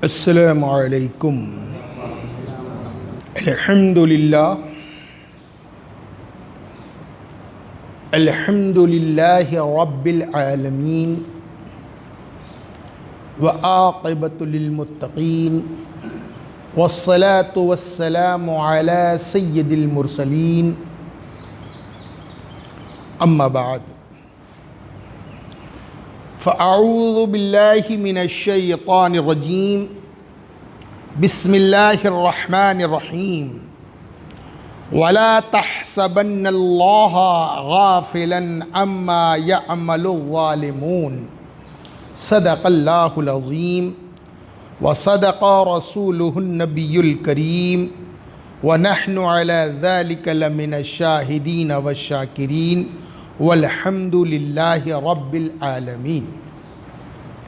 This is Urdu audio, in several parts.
السلام علیکم۔ الحمدللہ رب العالمین وعاقبۃ للمتقین والصلاة والسلام علی سید المرسلین، اما بعد فاعوذ باللہ من الشیطان الرجیم، بسم اللہ الرحمن الرحیم۔ ولا تحسبن اللہ غافلا عما يعمل الظالمون، صدق اللہ العظیم وصدق رسولہ النبی الکریم ونحن علی ذلک لمن الشاہدین والشاکرین والحمد للہ رب العالمین۔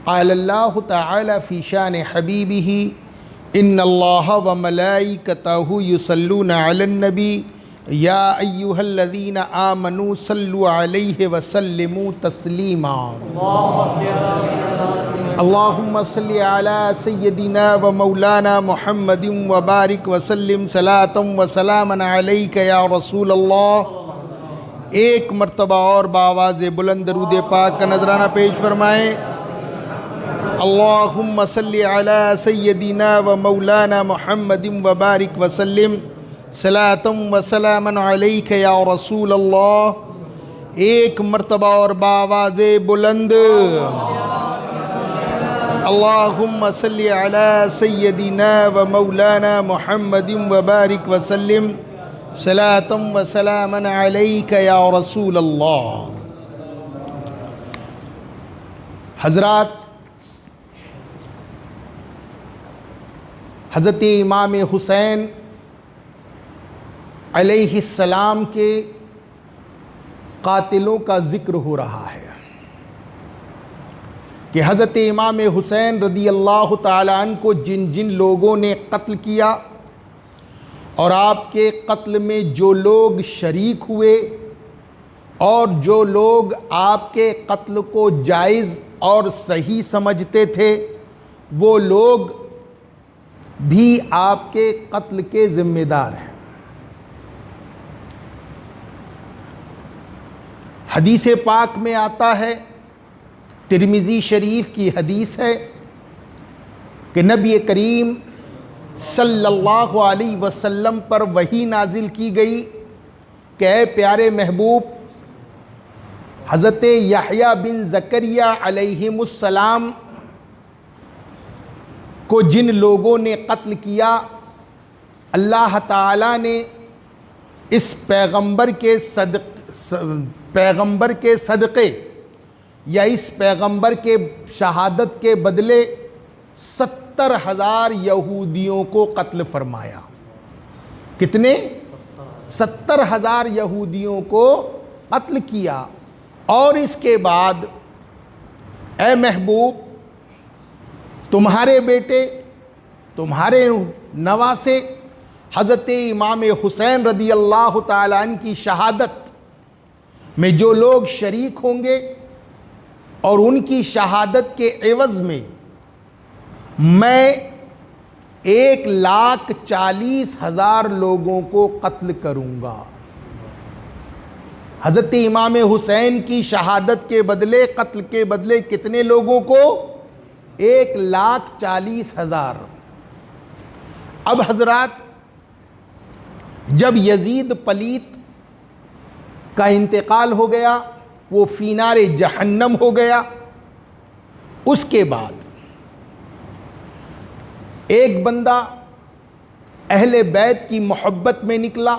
قال اللہ تعالی فی شان حبیبہ ان اللہ وملائکتہ یصلون علی النبی یا ایہا الذین آمنوا صلوا علیہ وسلموا تسلیما۔ اللہم صلی علی سیدنا و مولانا محمد وبارک وسلم صلاۃ و سلاما علیک یا رسول اللہ۔ ایک مرتبہ اور بآواز بلند درود پاک کا نذرانہ پیش فرمائیں۔ اللہم صلی علی سیدنا و مولانا محمد وبارک وسلم صلاۃ و سلاما علیک یا رسول اللہ۔ ایک مرتبہ اور بآواز بلند اللہم صلی علی سیدنا و مولانا محمد وبارک وسلم صلاۃ و سلاما علیک یا رسول اللہ۔ حضرات، حضرت امام حسین علیہ السلام کے قاتلوں کا ذکر ہو رہا ہے کہ حضرت امام حسین رضی اللہ تعالیٰ عنہ کو جن جن لوگوں نے قتل کیا اور آپ کے قتل میں جو لوگ شریک ہوئے اور جو لوگ آپ کے قتل کو جائز اور صحیح سمجھتے تھے، وہ لوگ بھی آپ کے قتل کے ذمہ دار ہیں۔ حدیث پاک میں آتا ہے، ترمذی شریف کی حدیث ہے کہ نبی کریم صلی اللہ علیہ وسلم پر وحی نازل کی گئی کہ اے پیارے محبوب، حضرت یحییٰ بن زکریا علیہ السلام کو جن لوگوں نے قتل کیا، اللہ تعالیٰ نے اس پیغمبر کے صدقے یا اس پیغمبر کے شہادت کے بدلے 70,000 یہودیوں کو قتل فرمایا۔ کتنے؟ 70,000 یہودیوں کو قتل کیا۔ اور اس کے بعد اے محبوب، تمہارے بیٹے، تمہارے نواسے حضرت امام حسین رضی اللہ تعالیٰ عنہ کی شہادت میں جو لوگ شریک ہوں گے اور ان کی شہادت کے عوض میں 1,40,000 لوگوں کو قتل کروں گا۔ حضرت امام حسین کی شہادت کے بدلے، قتل کے بدلے کتنے لوگوں کو؟ 1,40,000۔ اب حضرات، جب یزید پلیت کا انتقال ہو گیا، وہ فی نار جہنم ہو گیا، اس کے بعد ایک بندہ اہل بیت کی محبت میں نکلا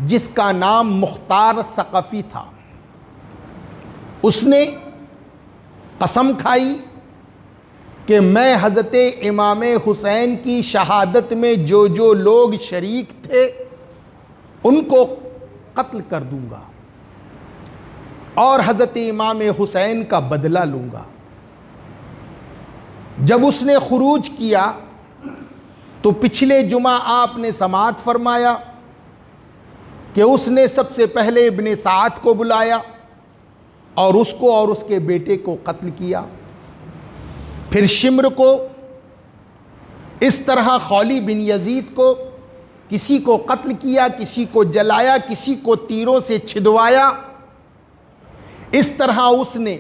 جس کا نام مختار ثقفی تھا۔ اس نے قسم کھائی کہ میں حضرت امام حسین کی شہادت میں جو جو لوگ شریک تھے ان کو قتل کر دوں گا اور حضرت امام حسین کا بدلہ لوں گا۔ جب اس نے خروج کیا تو پچھلے جمعہ آپ نے سماعت فرمایا کہ اس نے سب سے پہلے ابن سعد کو بلایا اور اس کو اور اس کے بیٹے کو قتل کیا۔ پھر شمر کو اس طرح خولی بن یزید کو کسی کو قتل کیا، کسی کو جلایا، کسی کو تیروں سے چھدوایا۔ اس طرح اس نے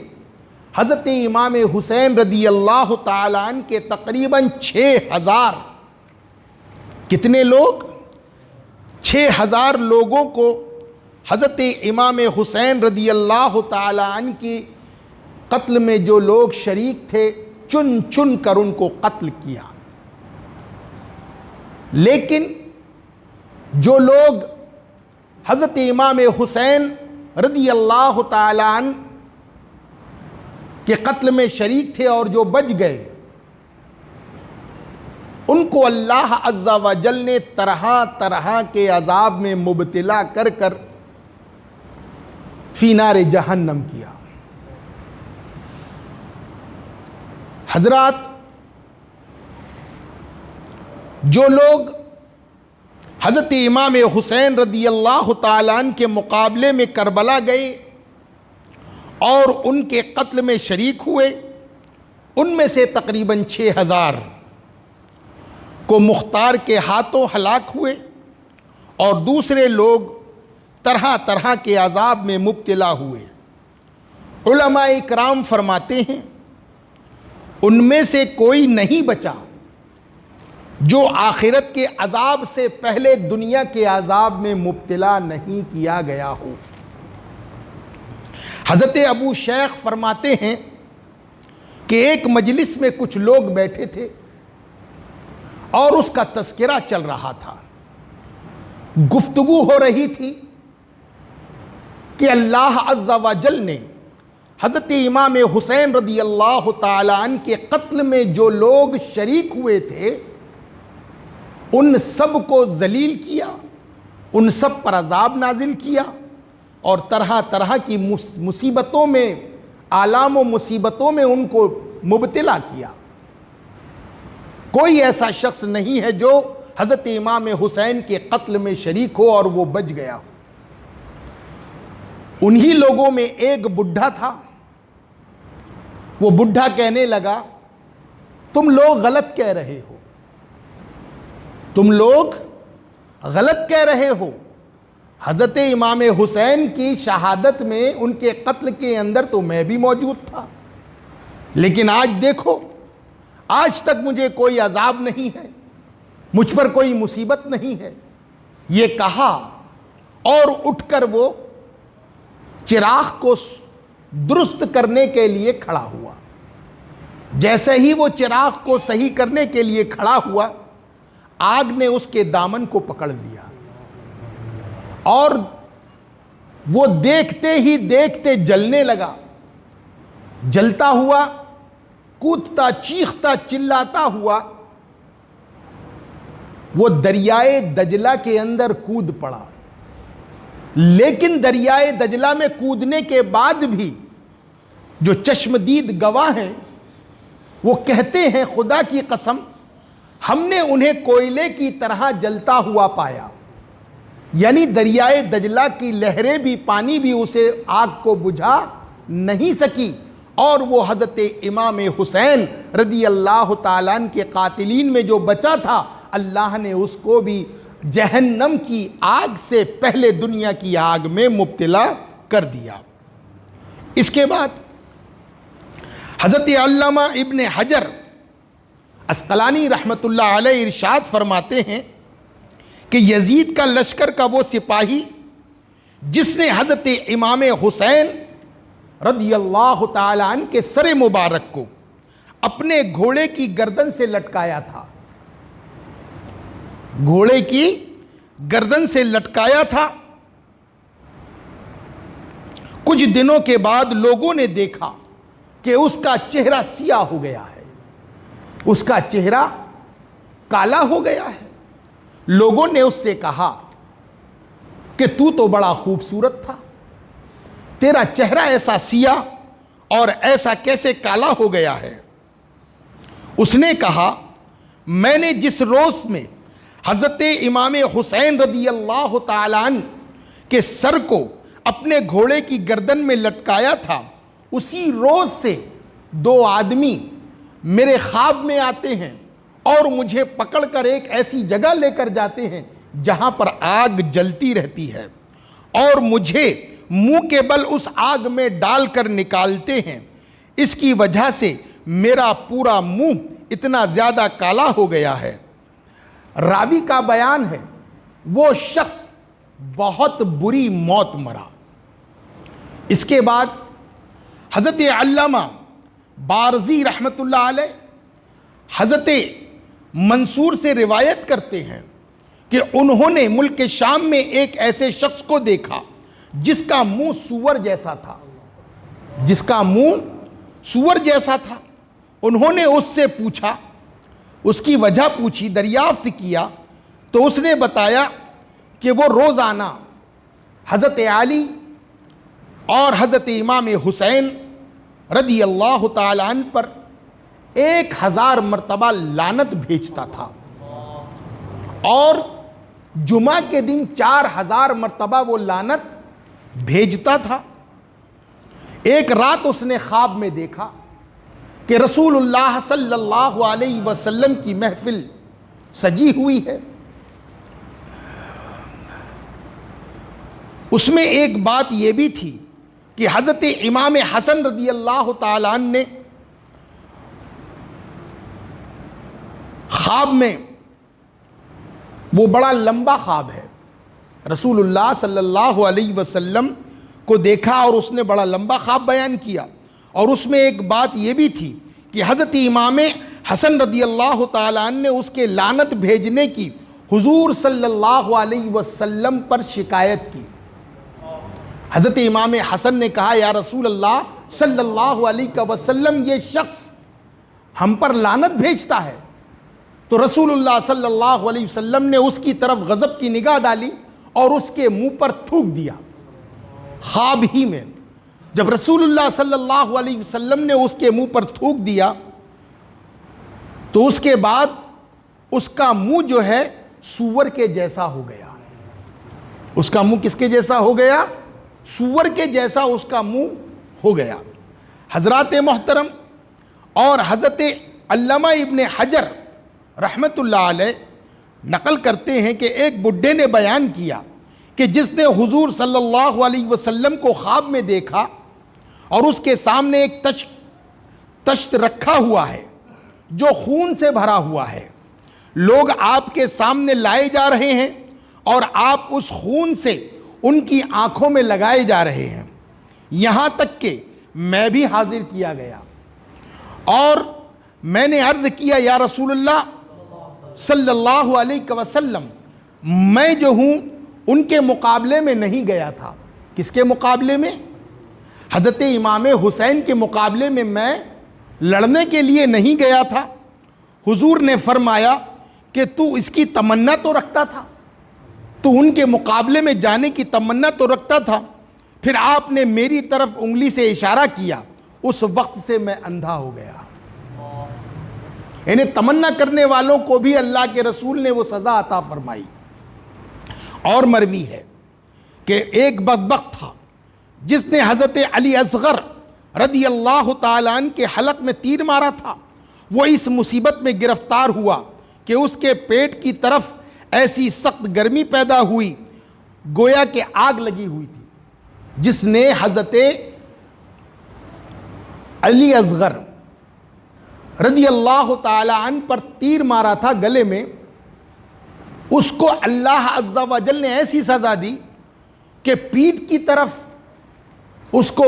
حضرت امام حسین رضی اللہ تعالیٰ عنہ کے تقریباً 6000 کتنے لوگ 6000 لوگوں کو حضرت امام حسین رضی اللہ تعالیٰ عنہ کی قتل میں جو لوگ شریک تھے چن چن کر ان کو قتل کیا۔ لیکن جو لوگ حضرت امام حسین رضی اللہ تعالیٰ عنہ کے قتل میں شریک تھے اور جو بچ گئے، ان کو اللہ عز و جل نے طرح طرح کے عذاب میں مبتلا کر کر فی نار جہنم کیا۔ حضرات، جو لوگ حضرت امام حسین رضی اللہ تعالیٰ عنہ کے مقابلے میں کربلا گئے اور ان کے قتل میں شریک ہوئے، ان میں سے تقریباً 6000 کو مختار کے ہاتھوں ہلاک ہوئے اور دوسرے لوگ طرح طرح کے عذاب میں مبتلا ہوئے۔ علماء اکرام فرماتے ہیں ان میں سے کوئی نہیں بچا جو آخرت کے عذاب سے پہلے دنیا کے عذاب میں مبتلا نہیں کیا گیا ہو۔ حضرت ابو شیخ فرماتے ہیں کہ ایک مجلس میں کچھ لوگ بیٹھے تھے اور اس کا تذکرہ چل رہا تھا، گفتگو ہو رہی تھی کہ اللہ عز و جل نے حضرت امام حسین رضی اللہ تعالیٰ عنہ کے قتل میں جو لوگ شریک ہوئے تھے ان سب کو ذلیل کیا، ان سب پر عذاب نازل کیا اور طرح طرح کی مصیبتوں میں، آلام و مصیبتوں میں ان کو مبتلا کیا۔ کوئی ایسا شخص نہیں ہے جو حضرت امام حسین کے قتل میں شریک ہو اور وہ بچ گیا۔ انہی لوگوں میں ایک بڈھا تھا، وہ بڈھا کہنے لگا تم لوگ غلط کہہ رہے ہو، تم لوگ غلط کہہ رہے ہو۔ حضرت امام حسین کی شہادت میں، ان کے قتل کے اندر تو میں بھی موجود تھا، لیکن آج دیکھو، آج تک مجھے کوئی عذاب نہیں ہے، مجھ پر کوئی مصیبت نہیں ہے۔ یہ کہا اور اٹھ کر وہ چراغ کو درست کرنے کے لیے کھڑا ہوا۔ جیسے ہی وہ چراغ کو صحیح کرنے کے لیے کھڑا ہوا، آگ نے اس کے دامن کو پکڑ لیا اور وہ دیکھتے ہی دیکھتے جلنے لگا۔ جلتا ہوا، کودتا، چیختا، چلاتا ہوا وہ دریائے دجلہ کے اندر کود پڑا۔ لیکن دریائے دجلہ میں کودنے کے بعد بھی جو چشمدید گواہ ہیں وہ کہتے ہیں خدا کی قسم ہم نے انہیں کوئلے کی طرح جلتا ہوا پایا، یعنی دریائے دجلہ کی لہریں بھی، پانی بھی اسے آگ کو بجھا نہیں سکی، اور وہ حضرت امام حسین رضی اللہ تعالیٰ عنہ کے قاتلین میں جو بچا تھا، اللہ نے اس کو بھی جہنم کی آگ سے پہلے دنیا کی آگ میں مبتلا کر دیا۔ اس کے بعد حضرت علامہ ابن حجر عسقلانی رحمۃ اللہ علیہ ارشاد فرماتے ہیں کہ یزید کا لشکر کا وہ سپاہی جس نے حضرت امام حسین رضی اللہ تعالی عنہ کے سر مبارک کو اپنے گھوڑے کی گردن سے لٹکایا تھا، گھوڑے کی گردن سے لٹکایا تھا، کچھ دنوں کے بعد لوگوں نے دیکھا کہ اس کا چہرہ سیاہ ہو گیا ہے، اس کا چہرہ کالا ہو گیا ہے۔ لوگوں نے اس سے کہا کہ تو بڑا خوبصورت تھا، تیرا چہرہ ایسا سیاہ اور ایسا کیسے کالا ہو گیا ہے؟ اس نے کہا میں نے جس روز میں حضرت امام حسین رضی اللہ تعالیٰ عنہ کے سر کو اپنے گھوڑے کی گردن میں لٹکایا تھا، اسی روز سے دو آدمی میرے خواب میں آتے ہیں اور مجھے پکڑ کر ایک ایسی جگہ لے کر جاتے ہیں جہاں پر آگ جلتی رہتی ہے، اور مجھے منہ کے بل اس آگ میں ڈال کر نکالتے ہیں، اس کی وجہ سے میرا پورا منہ اتنا زیادہ کالا ہو گیا ہے۔ راوی کا بیان ہے وہ شخص بہت بری موت مرا۔ اس کے بعد حضرت علامہ بارزی رحمۃ اللہ علیہ حضرت منصور سے روایت کرتے ہیں کہ انہوں نے ملک شام میں ایک ایسے شخص کو دیکھا جس کا منہ سور جیسا تھا، جس کا منہ سور جیسا تھا۔ انہوں نے اس سے پوچھا، اس کی وجہ پوچھی، دریافت کیا، تو اس نے بتایا کہ وہ روزانہ حضرت علی اور حضرت امام حسین رضی اللہ تعالیٰ عنہ پر 1000 مرتبہ لعنت بھیجتا تھا، اور جمعہ کے دن 4000 مرتبہ وہ لعنت بھیجتا تھا۔ ایک رات اس نے خواب میں دیکھا کہ رسول اللہ صلی اللہ علیہ وسلم کی محفل سجی ہوئی ہے۔ اس میں ایک بات یہ بھی تھی کہ حضرت امام حسن رضی اللہ تعالیٰ عنہ نے خواب میں، وہ بڑا لمبا خواب ہے، رسول اللہ صلی اللہ علیہ وسلم کو دیکھا اور اس نے بڑا لمبا خواب بیان کیا، اور اس میں ایک بات یہ بھی تھی کہ حضرت امام حسن رضی اللہ تعالیٰ عنہ نے اس کے لعنت بھیجنے کی حضور صلی اللہ علیہ وسلم پر شکایت کی۔ حضرت امام حسن نے کہا یا رسول اللہ صلی اللہ علیہ وسلم، یہ شخص ہم پر لعنت بھیجتا ہے۔ تو رسول اللہ صلی اللہ علیہ وسلم نے اس کی طرف غضب کی نگاہ ڈالی اور اس کے منہ پر تھوک دیا خواب ہی میں۔ جب رسول اللہ صلی اللہ علیہ وسلم نے اس کے منہ پر تھوک دیا تو اس کے بعد اس کا منہ جو ہے سور کے جیسا ہو گیا۔ اس کا منہ کس کے جیسا ہو گیا؟ سور کے جیسا اس کا منہ ہو گیا۔ حضرات محترم، اور حضرت علامہ ابن حجر رحمت اللہ علیہ نقل کرتے ہیں کہ ایک بڈھے نے بیان کیا کہ جس نے حضور صلی اللہ علیہ وسلم کو خواب میں دیکھا اور اس کے سامنے ایک تشت رکھا ہوا ہے جو خون سے بھرا ہوا ہے، لوگ آپ کے سامنے لائے جا رہے ہیں اور آپ اس خون سے ان کی آنکھوں میں لگائے جا رہے ہیں، یہاں تک کہ میں بھی حاضر کیا گیا اور میں نے عرض کیا یا رسول اللہ صلی اللہ علیہ وسلم، میں جو ہوں ان کے مقابلے میں نہیں گیا تھا۔ کس کے مقابلے میں؟ حضرت امام حسین کے مقابلے میں میں لڑنے کے لیے نہیں گیا تھا۔ حضور نے فرمایا کہ تو اس کی تمنا تو رکھتا تھا، تو ان کے مقابلے میں جانے کی تمنا تو رکھتا تھا۔ پھر آپ نے میری طرف انگلی سے اشارہ کیا، اس وقت سے میں اندھا ہو گیا۔ یعنی تمنا کرنے والوں کو بھی اللہ کے رسول نے وہ سزا عطا فرمائی۔ اور مروی ہے کہ ایک بدبخت تھا جس نے حضرت علی اصغر رضی اللہ تعالیٰ عنہ کے حلق میں تیر مارا تھا۔ وہ اس مصیبت میں گرفتار ہوا کہ اس کے پیٹ کی طرف ایسی سخت گرمی پیدا ہوئی گویا کہ آگ لگی ہوئی تھی۔ جس نے حضرت علی اصغر رضی اللہ تعالیٰ عنہ پر تیر مارا تھا گلے میں، اس کو اللہ عز و جل نے ایسی سزا دی کہ پیٹھ کی طرف اس کو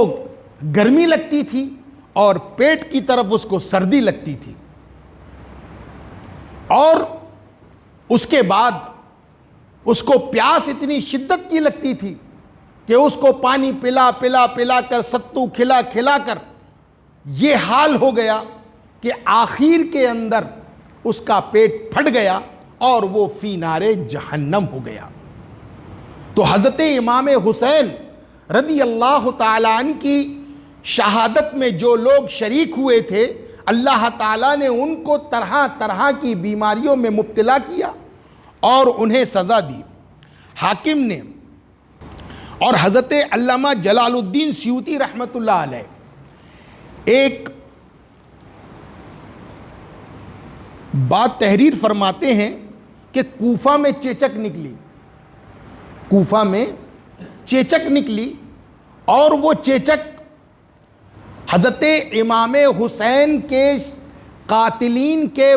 گرمی لگتی تھی اور پیٹ کی طرف اس کو سردی لگتی تھی، اور اس کے بعد اس کو پیاس اتنی شدت کی لگتی تھی کہ اس کو پانی پلا پلا پلا کر، ستو کھلا کھلا کر یہ حال ہو گیا کہ آخر کے اندر اس کا پیٹ پھٹ گیا اور وہ فی نار جہنم ہو گیا۔ تو حضرت امام حسین رضی اللہ تعالیٰ عنہ کی شہادت میں جو لوگ شریک ہوئے تھے، اللہ تعالیٰ نے ان کو طرح طرح کی بیماریوں میں مبتلا کیا اور انہیں سزا دی۔ حاکم نے اور حضرت علامہ جلال الدین سیوطی رحمت اللہ علیہ ایک بعد تحریر فرماتے ہیں کہ کوفہ میں چیچک نکلی، کوفہ میں چیچک نکلی، اور وہ چیچک حضرت امام حسین کے قاتلین کے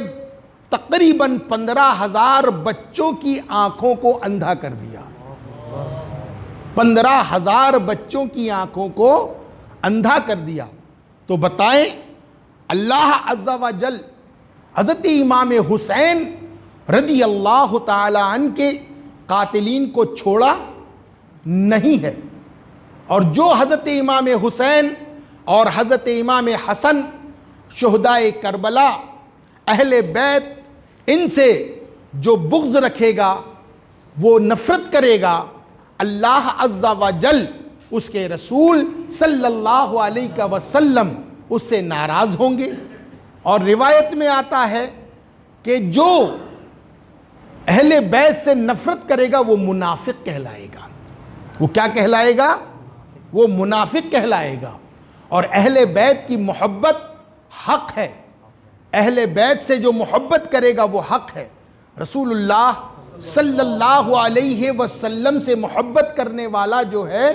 تقریباً 15,000 بچوں کی آنکھوں کو اندھا کر دیا۔ 15,000 بچوں کی آنکھوں کو اندھا کر دیا۔ تو بتائیں اللہ عز و جل حضرت امام حسین رضی اللہ تعالی عنہ کے قاتلین کو چھوڑا نہیں ہے، اور جو حضرت امام حسین اور حضرت امام حسن شہدائے کربلا اہل بیت، ان سے جو بغض رکھے گا، وہ نفرت کرے گا، اللہ عز و جل اس کے رسول صلی اللہ علیہ وسلم اس سے ناراض ہوں گے۔ اور روایت میں آتا ہے کہ جو اہل بیت سے نفرت کرے گا وہ منافق کہلائے گا۔ وہ کیا کہلائے گا؟ وہ منافق کہلائے گا۔ اور اہل بیت کی محبت حق ہے، اہل بیت سے جو محبت کرے گا وہ حق ہے۔ رسول اللہ صلی اللہ علیہ وسلم سے محبت کرنے والا جو ہے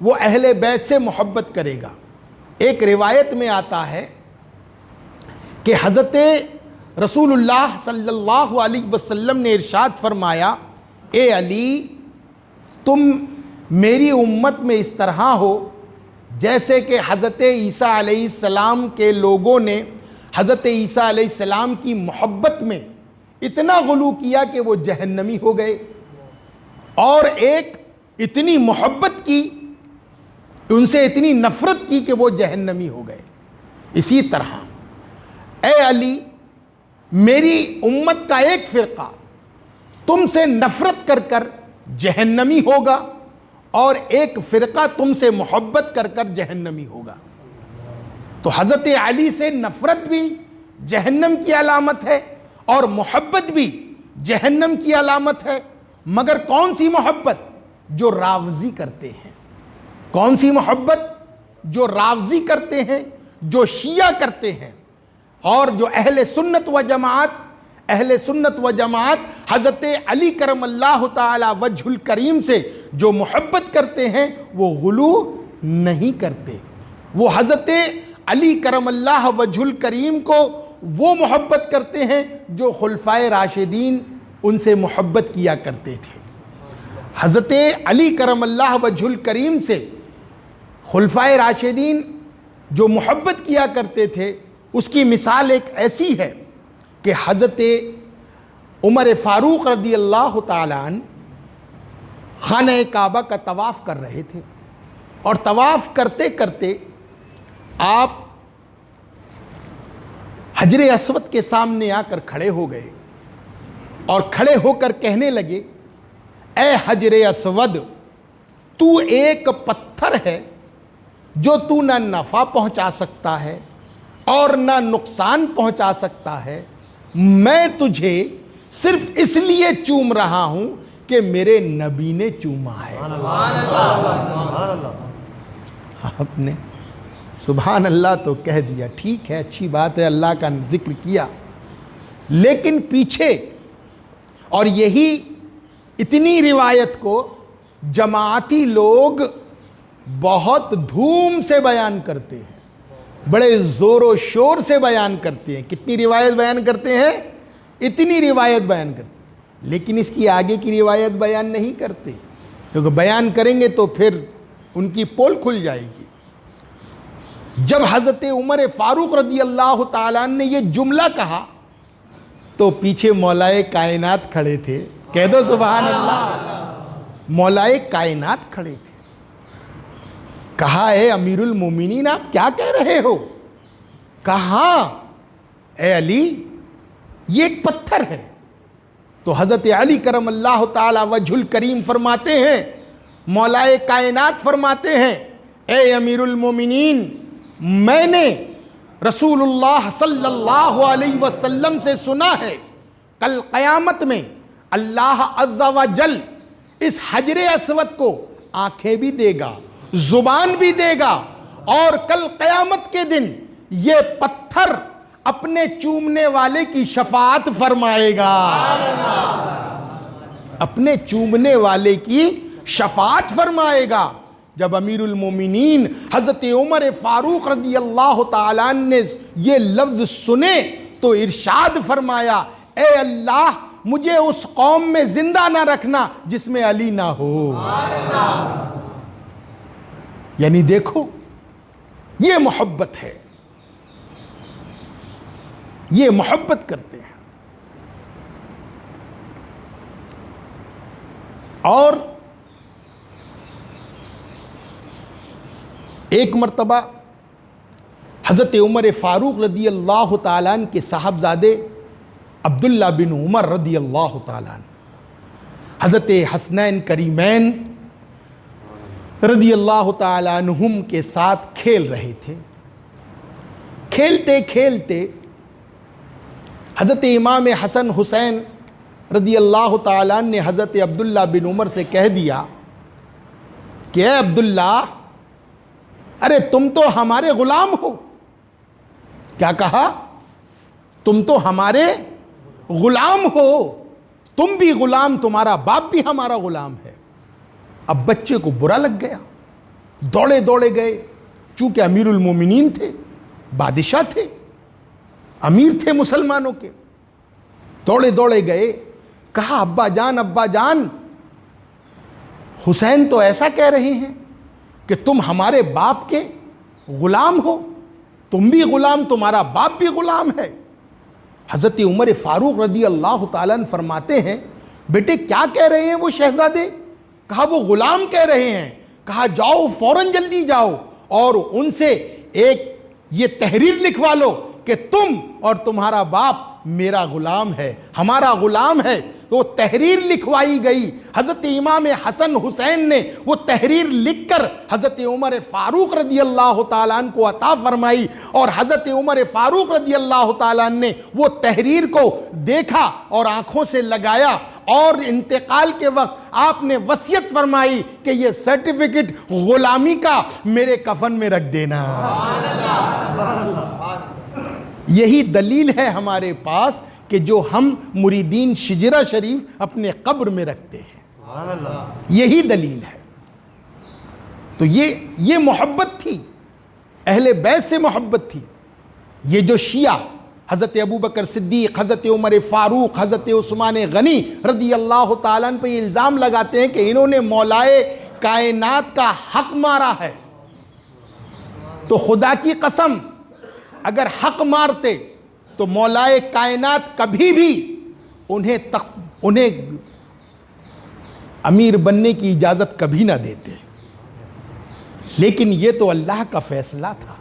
وہ اہل بیت سے محبت کرے گا۔ ایک روایت میں آتا ہے کہ حضرت رسول اللہ صلی اللہ علیہ وسلم نے ارشاد فرمایا، اے علی، تم میری امت میں اس طرح ہو جیسے کہ حضرت عیسیٰ علیہ السلام کے لوگوں نے حضرت عیسیٰ علیہ السلام کی محبت میں اتنا غلو کیا کہ وہ جہنمی ہو گئے، اور ایک اتنی محبت کی، ان سے اتنی نفرت کی کہ وہ جہنمی ہو گئے۔ اسی طرح اے علی، میری امت کا ایک فرقہ تم سے نفرت کر کر جہنمی ہوگا، اور ایک فرقہ تم سے محبت کر کر جہنمی ہوگا۔ تو حضرت علی سے نفرت بھی جہنم کی علامت ہے اور محبت بھی جہنم کی علامت ہے، مگر کون سی محبت؟ جو رافضی کرتے ہیں۔ کون سی محبت؟ جو رافضی کرتے ہیں، جو شیعہ کرتے ہیں، اور جو اہل سنت و جماعت حضرت علی کرم اللہ تعالی وجہ الکریم سے جو محبت کرتے ہیں وہ غلو نہیں کرتے۔ وہ حضرت علی کرم اللہ وجہ الکریم کو وہ محبت کرتے ہیں جو خلفائے راشدین ان سے محبت کیا کرتے تھے۔ حضرت علی کرم اللہ وجہ الکریم سے خلفائے راشدین جو محبت کیا کرتے تھے، اس کی مثال ایک ایسی ہے کہ حضرت عمر فاروق رضی اللہ تعالیٰ عنہ خانہ کعبہ کا طواف کر رہے تھے، اور طواف کرتے کرتے آپ حجر اسود کے سامنے آ کر کھڑے ہو گئے، اور کھڑے ہو کر کہنے لگے، اے حجر اسود، تو ایک پتھر ہے جو تو نہ نفع پہنچا سکتا ہے اور نہ نقصان پہنچا سکتا ہے، میں تجھے صرف اس لیے چوم رہا ہوں کہ میرے نبی نے چوما ہے۔ آپ نے سبحان اللہ تو کہہ دیا، ٹھیک ہے، اچھی بات ہے، اللہ کا ذکر کیا، لیکن پیچھے، اور یہی اتنی روایت کو جماعتی لوگ بہت دھوم سے بیان کرتے ہیں، بڑے زور و شور سے بیان کرتے ہیں۔ کتنی روایت بیان کرتے ہیں؟ اتنی روایت بیان کرتے ہیں، لیکن اس کی آگے کی روایت بیان نہیں کرتے، کیونکہ بیان کریں گے تو پھر ان کی پول کھل جائے گی۔ جب حضرت عمر فاروق رضی اللہ تعالیٰ نے یہ جملہ کہا تو پیچھے مولائے کائنات کھڑے تھے، کہہ دو سبحان اللہ۔ مولائے کائنات کھڑے تھے، کہا، اے امیر المومنین، آپ کیا کہہ رہے ہو؟ کہا، اے علی، یہ ایک پتھر ہے۔ تو حضرت علی کرم اللہ تعالی وجہ الکریم فرماتے ہیں، مولائے کائنات فرماتے ہیں، اے امیر المومنین، میں نے رسول اللہ صلی اللہ علیہ وسلم سے سنا ہے کل قیامت میں اللہ عز و جل اس حجر اسود کو آنکھیں بھی دے گا، زبان بھی دے گا، اور کل قیامت کے دن یہ پتھر اپنے چومنے والے کی شفاعت فرمائے گا، اپنے چومنے والے کی شفاعت فرمائے گا۔ جب امیر المومنین حضرت عمر فاروق رضی اللہ تعالیٰ عنہ نے یہ لفظ سنے تو ارشاد فرمایا، اے اللہ مجھے اس قوم میں زندہ نہ رکھنا جس میں علی نہ ہو۔ یعنی دیکھو یہ محبت ہے، یہ محبت کرتے ہیں۔ اور ایک مرتبہ حضرت عمر فاروق رضی اللہ تعالیٰ عنہ کے صاحبزادے عبداللہ بن عمر رضی اللہ تعالیٰ عنہ حضرت حسنین کریمین رضی اللہ تعالیٰ عنہم کے ساتھ کھیل رہے تھے۔ کھیلتے کھیلتے حضرت امام حسن حسین رضی اللہ تعالیٰ عنہ نے حضرت عبداللہ بن عمر سے کہہ دیا کہ اے عبداللہ، ارے تم تو ہمارے غلام ہو۔ کیا کہا؟ تم تو ہمارے غلام ہو، تم بھی غلام، تمہارا باپ بھی ہمارا غلام ہے۔ اب بچے کو برا لگ گیا، دوڑے دوڑے گئے، چونکہ امیر المومنین تھے، بادشاہ تھے، امیر تھے مسلمانوں کے، دوڑے دوڑے گئے، کہا ابا جان، حسین تو ایسا کہہ رہے ہیں کہ تم ہمارے باپ کے غلام ہو، تم بھی غلام، تمہارا باپ بھی غلام ہے۔ حضرت عمر فاروق رضی اللہ تعالیٰ عنہ فرماتے ہیں، بیٹے کیا کہہ رہے ہیں وہ شہزادے؟ کہا وہ غلام کہہ رہے ہیں۔ کہا جاؤ فوراً جلدی جاؤ اور ان سے ایک یہ تحریر لکھوا لو کہ تم اور تمہارا باپ میرا غلام ہے، ہمارا غلام ہے۔ وہ تحریر لکھوائی گئی، حضرت امام حسن حسین نے وہ تحریر لکھ کر حضرت عمر فاروق رضی اللہ تعالیٰ عنہ کو عطا فرمائی، اور حضرت عمر فاروق رضی اللہ تعالیٰ عنہ نے وہ تحریر کو دیکھا اور آنکھوں سے لگایا، اور انتقال کے وقت آپ نے وصیت فرمائی کہ یہ سرٹیفکیٹ غلامی کا میرے کفن میں رکھ دینا۔ یہی دلیل ہے ہمارے پاس کہ جو ہم مریدین شجرہ شریف اپنے قبر میں رکھتے ہیں، یہی دلیل ہے۔ تو یہ محبت تھی، اہل بیت سے محبت تھی۔ یہ جو شیعہ حضرت ابوبکر صدیق، حضرت عمر فاروق، حضرت عثمان غنی رضی اللہ تعالیٰ عنہ پہ یہ الزام لگاتے ہیں کہ انہوں نے مولائے کائنات کا حق مارا ہے، تو خدا کی قسم اگر حق مارتے تو مولائے کائنات کبھی بھی انہیں امیر بننے کی اجازت کبھی نہ دیتے، لیکن یہ تو اللہ کا فیصلہ تھا،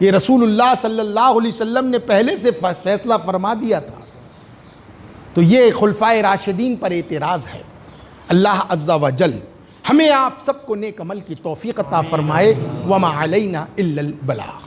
یہ رسول اللہ صلی اللہ علیہ وسلم نے پہلے سے فیصلہ فرما دیا تھا۔ تو یہ خلفائے راشدین پر اعتراض ہے۔ اللہ عز و جل ہمیں آپ سب کو نیک عمل کی توفیق عطا فرمائے۔ وما علینا الا البلاغ۔